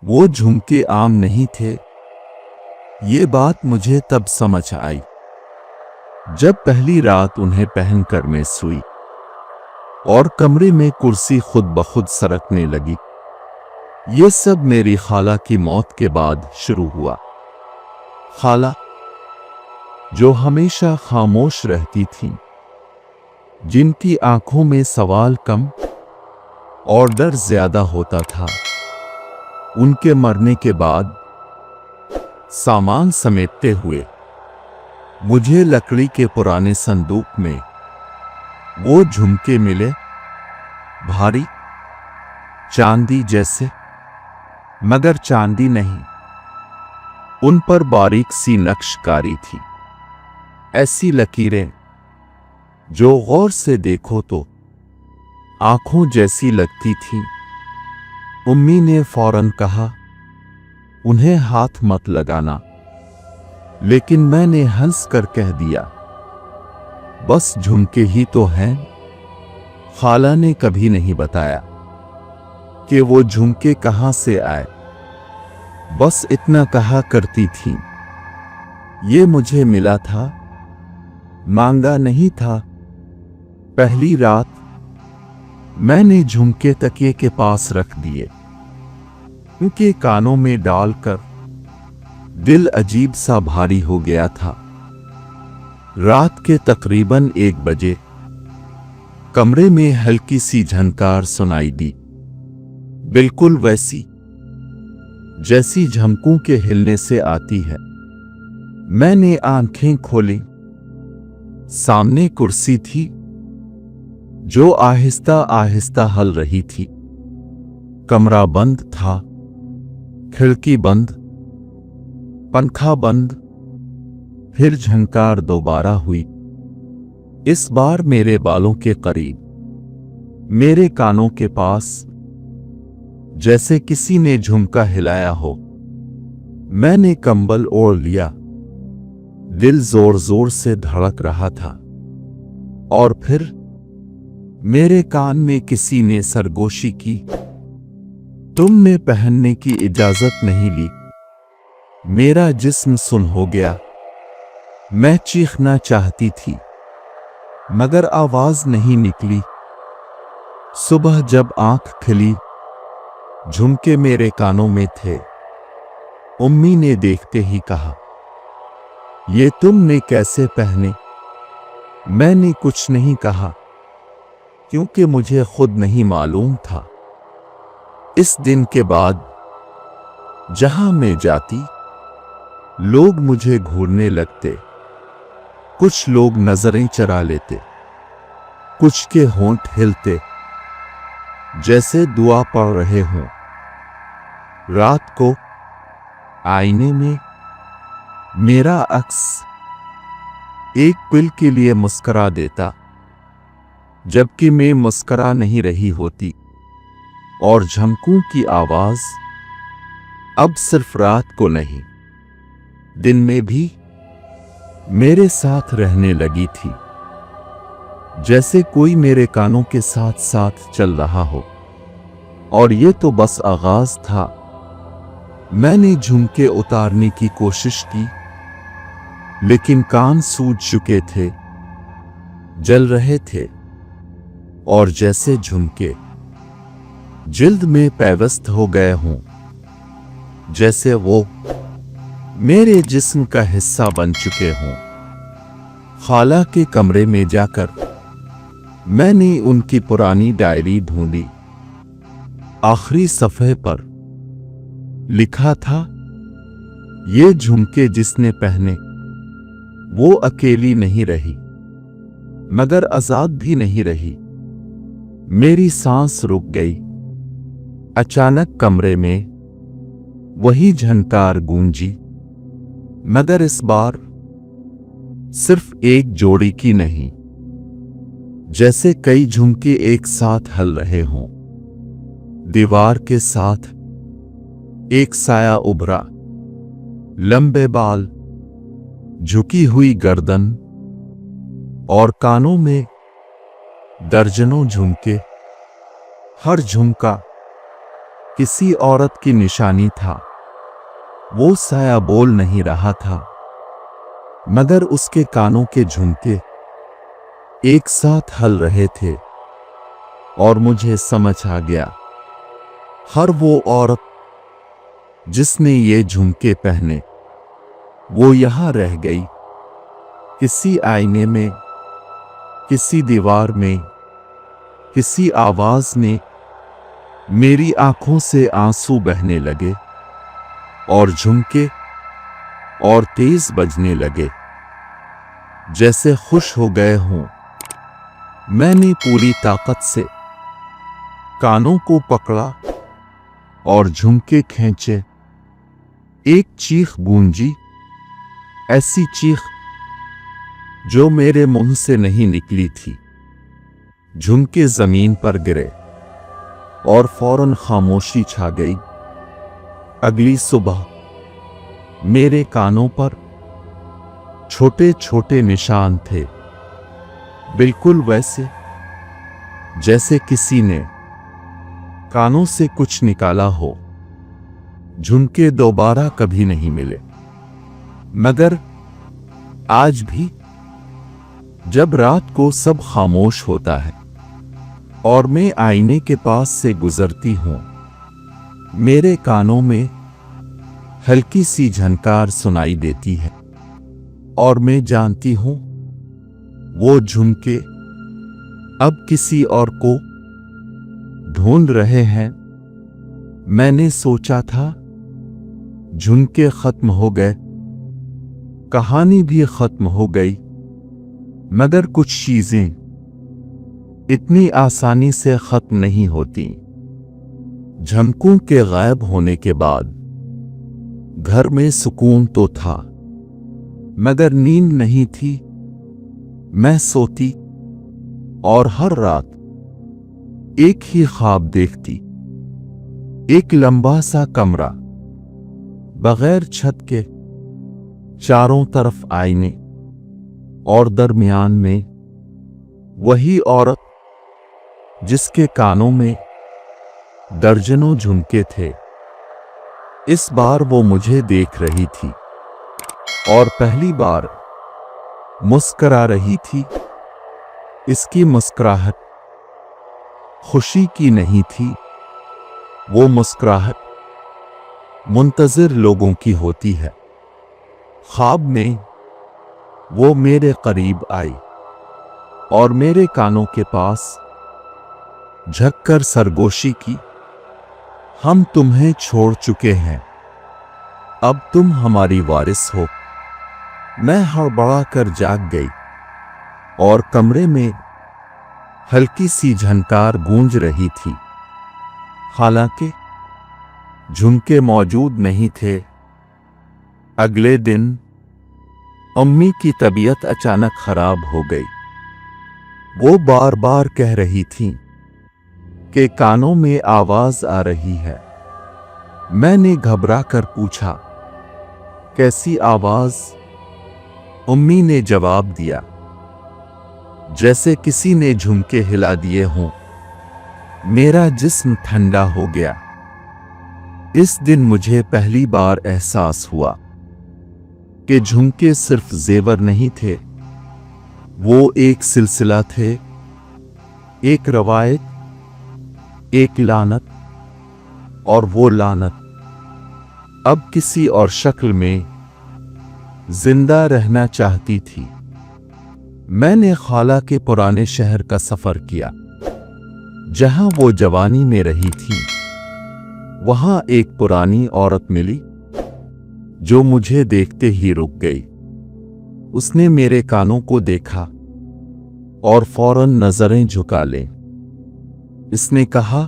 वो झुमके आम नहीं थे। ये बात मुझे तब समझ आई जब पहली रात उन्हें पहनकर मैं सोई और कमरे में कुर्सी खुद ब खुद सरकने लगी। ये सब मेरी खाला की मौत के बाद शुरू हुआ। खाला जो हमेशा खामोश रहती थीं, जिनकी आंखों में सवाल कम और डर ज्यादा होता था, उनके मरने के बाद सामान समेटते हुए मुझे लकड़ी के पुराने संदूक में वो झुमके मिले, भारी चांदी जैसे, मगर चांदी नहीं। उन पर बारीक सी नक्शकारी थी, ऐसी लकीरें जो गौर से देखो तो आंखों जैसी लगती थी। उम्मी ने फौरन कहा, उन्हें हाथ मत लगाना, लेकिन मैंने हंस कर कह दिया, बस झुमके ही तो हैं। खाला ने कभी नहीं बताया कि वो झुमके कहां से आए, बस इतना कहा करती थी, ये मुझे मिला था, मांगा नहीं था। पहली रात मैंने झुमके तकिए के पास रख दिए, उनके कानों में डालकर दिल अजीब सा भारी हो गया था। रात के तकरीबन 1 बजे कमरे में हल्की सी झनकार सुनाई दी, बिल्कुल वैसी जैसी झमकों के हिलने से आती है। मैंने आंखें खोली, सामने कुर्सी थी जो आहिस्ता आहिस्ता हल रही थी। कमरा बंद था, खिड़की बंद, पंखा बंद। फिर झंकार दोबारा हुई, इस बार मेरे बालों के करीब, मेरे कानों के पास, जैसे किसी ने झुमका हिलाया हो। मैंने कंबल ओढ़ लिया, दिल जोर जोर से धड़क रहा था। और फिर मेरे कान में किसी ने सरगोशी की, तुमने पहनने की इजाजत नहीं ली। मेरा जिस्म सुन हो गया। मैं चीखना चाहती थी, मगर आवाज नहीं निकली। सुबह जब आंख खुली, झुमके मेरे कानों में थे। उम्मी ने देखते ही कहा, ये तुमने कैसे पहने? मैंने कुछ नहीं कहा, क्योंकि मुझे खुद नहीं मालूम था। इस दिन के बाद जहां मैं जाती, लोग मुझे घूरने लगते। कुछ लोग नजरें चरा लेते, कुछ के होंठ हिलते जैसे दुआ पढ़ रहे हों। रात को आईने में मेरा अक्स एक पल के लिए मुस्कुरा देता, जबकि मैं मुस्कुरा नहीं रही होती। और झमकों की आवाज अब सिर्फ रात को नहीं, दिन में भी मेरे साथ रहने लगी थी, जैसे कोई मेरे कानों के साथ साथ चल रहा हो। और ये तो बस आगाज था। मैंने झुमके उतारने की कोशिश की, लेकिन कान सूज चुके थे, जल रहे थे, और जैसे झुमके जिल्द में पैवस्त हो गए हों, जैसे वो मेरे जिस्म का हिस्सा बन चुके हों। खाला के कमरे में जाकर मैंने उनकी पुरानी डायरी ढूंढी। आखिरी सफ़े पर लिखा था, ये झुमके जिसने पहने वो अकेली नहीं रही, मगर आजाद भी नहीं रही। मेरी सांस रुक गई। अचानक कमरे में वही झनकार गूंजी, मगर इस बार सिर्फ एक जोड़ी की नहीं, जैसे कई झुमके एक साथ हल रहे हों। दीवार के साथ एक साया उभरा, लंबे बाल, झुकी हुई गर्दन और कानों में दर्जनों झुमके। हर झुमका किसी औरत की निशानी था। वो साया बोल नहीं रहा था, मगर उसके कानों के झुमके एक साथ हल रहे थे और मुझे समझ आ गया, हर वो औरत जिसने ये झुमके पहने वो यहां रह गई, किसी आईने में, किसी दीवार में, किसी आवाज में। मेरी आंखों से आंसू बहने लगे और झुमके और तेज बजने लगे, जैसे खुश हो गए हों। मैंने पूरी ताकत से कानों को पकड़ा और झुमके खींचे। एक चीख गूंजी, ऐसी चीख जो मेरे मुंह से नहीं निकली थी। झुमके जमीन पर गिरे और फौरन खामोशी छा गई। अगली सुबह मेरे कानों पर छोटे छोटे निशान थे, बिल्कुल वैसे जैसे किसी ने कानों से कुछ निकाला हो। झुमके दोबारा कभी नहीं मिले, मगर आज भी जब रात को सब खामोश होता है और मैं आईने के पास से गुजरती हूं, मेरे कानों में हल्की सी झनकार सुनाई देती है और मैं जानती हूं वो झुमके अब किसी और को ढूंढ रहे हैं। मैंने सोचा था झुमके खत्म हो गए, कहानी भी खत्म हो गई, मगर कुछ चीजें इतनी आसानी से खत्म नहीं होती। झुमकों के गायब होने के बाद घर में सुकून तो था, मगर नींद नहीं थी। मैं सोती और हर रात एक ही ख्वाब देखती, एक लंबा सा कमरा, बगैर छत के, चारों तरफ आईने और दरमियान में वही औरत जिसके कानों में दर्जनों झुमके थे। इस बार वो मुझे देख रही थी और पहली बार मुस्करा रही थी। इसकी मुस्कुराहट खुशी की नहीं थी, वो मुस्कुराहट मुंतजिर लोगों की होती है। ख्वाब में वो मेरे करीब आई और मेरे कानों के पास झुककर सरगोशी की, हम तुम्हें छोड़ चुके हैं, अब तुम हमारी वारिस हो। मैं हड़बड़ा कर जाग गई और कमरे में हल्की सी झनकार गूंज रही थी। हालांकि झुमके मौजूद नहीं थे। अगले दिन अम्मी की तबीयत अचानक खराब हो गई। वो बार बार कह रही थी कि कानों में आवाज आ रही है। मैंने घबरा कर पूछा, कैसी आवाज? अम्मी ने जवाब दिया, जैसे किसी ने झुमके हिला दिए हों। मेरा जिस्म ठंडा हो गया। इस दिन मुझे पहली बार एहसास हुआ कि झुमके सिर्फ जेवर नहीं थे, वो एक सिलसिला थे, एक रवायत, एक लानत, और वो लानत अब किसी और शक्ल में जिंदा रहना चाहती थी। मैंने खाला के पुराने शहर का सफर किया, जहां वो जवानी में रही थी। वहां एक पुरानी औरत मिली जो मुझे देखते ही रुक गई। उसने मेरे कानों को देखा और फौरन नजरें झुका ले। इसने कहा,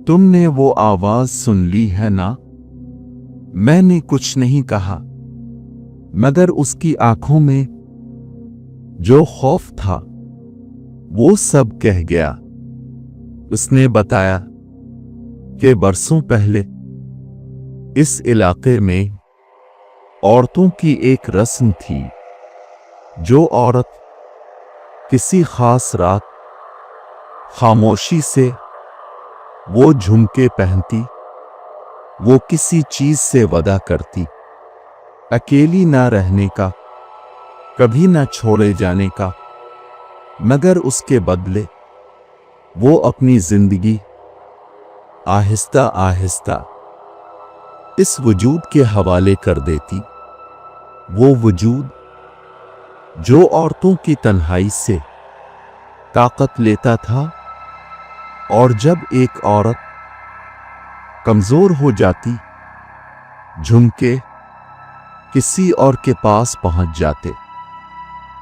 तुमने वो आवाज सुन ली है ना? मैंने कुछ नहीं कहा, मगर उसकी आंखों में जो खौफ था वो सब कह गया। उसने बताया कि बरसों पहले इस इलाके में औरतों की एक रस्म थी। जो औरत किसी खास रात खामोशी से वो झुमके पहनती, वो किसी चीज से वादा करती, अकेली ना रहने का, कभी ना छोड़े जाने का, मगर उसके बदले वो अपनी जिंदगी आहिस्ता आहिस्ता इस वजूद के हवाले कर देती। वो वजूद जो औरतों की तन्हाई से ताकत लेता था, और जब एक औरत कमजोर हो जाती, झुमके किसी और के पास पहुंच जाते।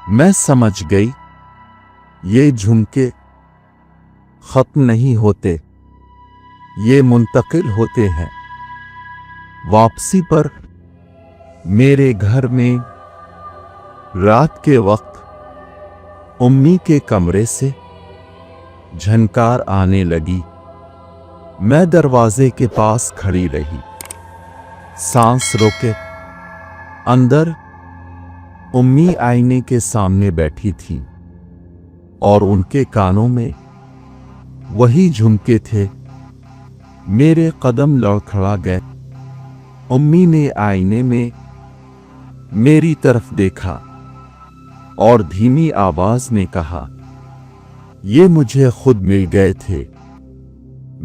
मैं समझ गई, ये झुमके खत्म नहीं होते, ये मुंतकिल होते हैं। वापसी पर मेरे घर में रात के वक्त उम्मी के कमरे से झनकार आने लगी। मैं दरवाजे के पास खड़ी रही, सांस रोके। अंदर उम्मी आईने के सामने बैठी थी और उनके कानों में वही झुमके थे। मेरे कदम लड़खड़ा गए। उम्मी ने आईने में मेरी तरफ देखा और धीमी आवाज में कहा, ये मुझे खुद मिल गए थे।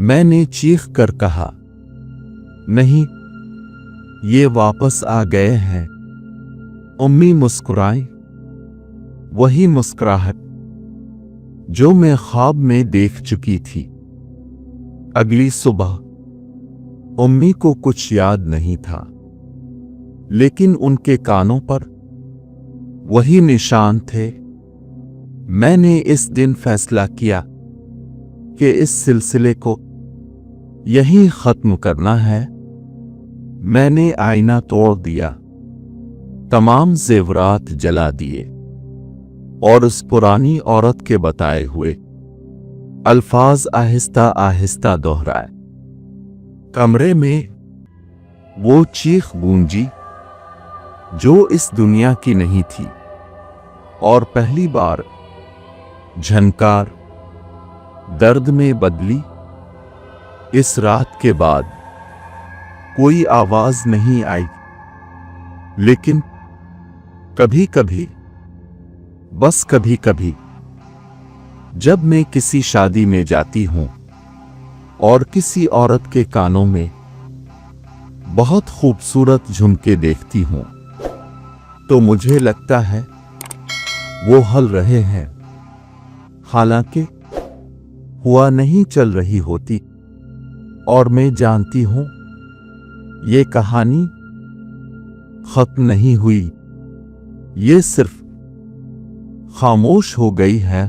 मैंने चीख कर कहा, नहीं, ये वापस आ गए हैं। उम्मी मुस्कुराई, वही मुस्कुराहट जो मैं ख्वाब में देख चुकी थी। अगली सुबह उम्मी को कुछ याद नहीं था, लेकिन उनके कानों पर वही निशान थे। मैंने इस दिन फैसला किया कि इस सिलसिले को यहीं खत्म करना है। मैंने आईना तोड़ दिया, तमाम जेवरात जला दिए और उस पुरानी औरत के बताए हुए अल्फाज आहिस्ता आहिस्ता दोहराए। कमरे में वो चीख गूंजी जो इस दुनिया की नहीं थी, और पहली बार झनकार दर्द में बदली। इस रात के बाद कोई आवाज नहीं आई, लेकिन कभी कभी, बस कभी कभी, जब मैं किसी शादी में जाती हूं और किसी औरत के कानों में बहुत खूबसूरत झुमके देखती हूं, तो मुझे लगता है वो हल रहे हैं। हालांकि हुआ नहीं चल रही होती, और मैं जानती हूं ये कहानी खत्म नहीं हुई, ये सिर्फ खामोश हो गई है।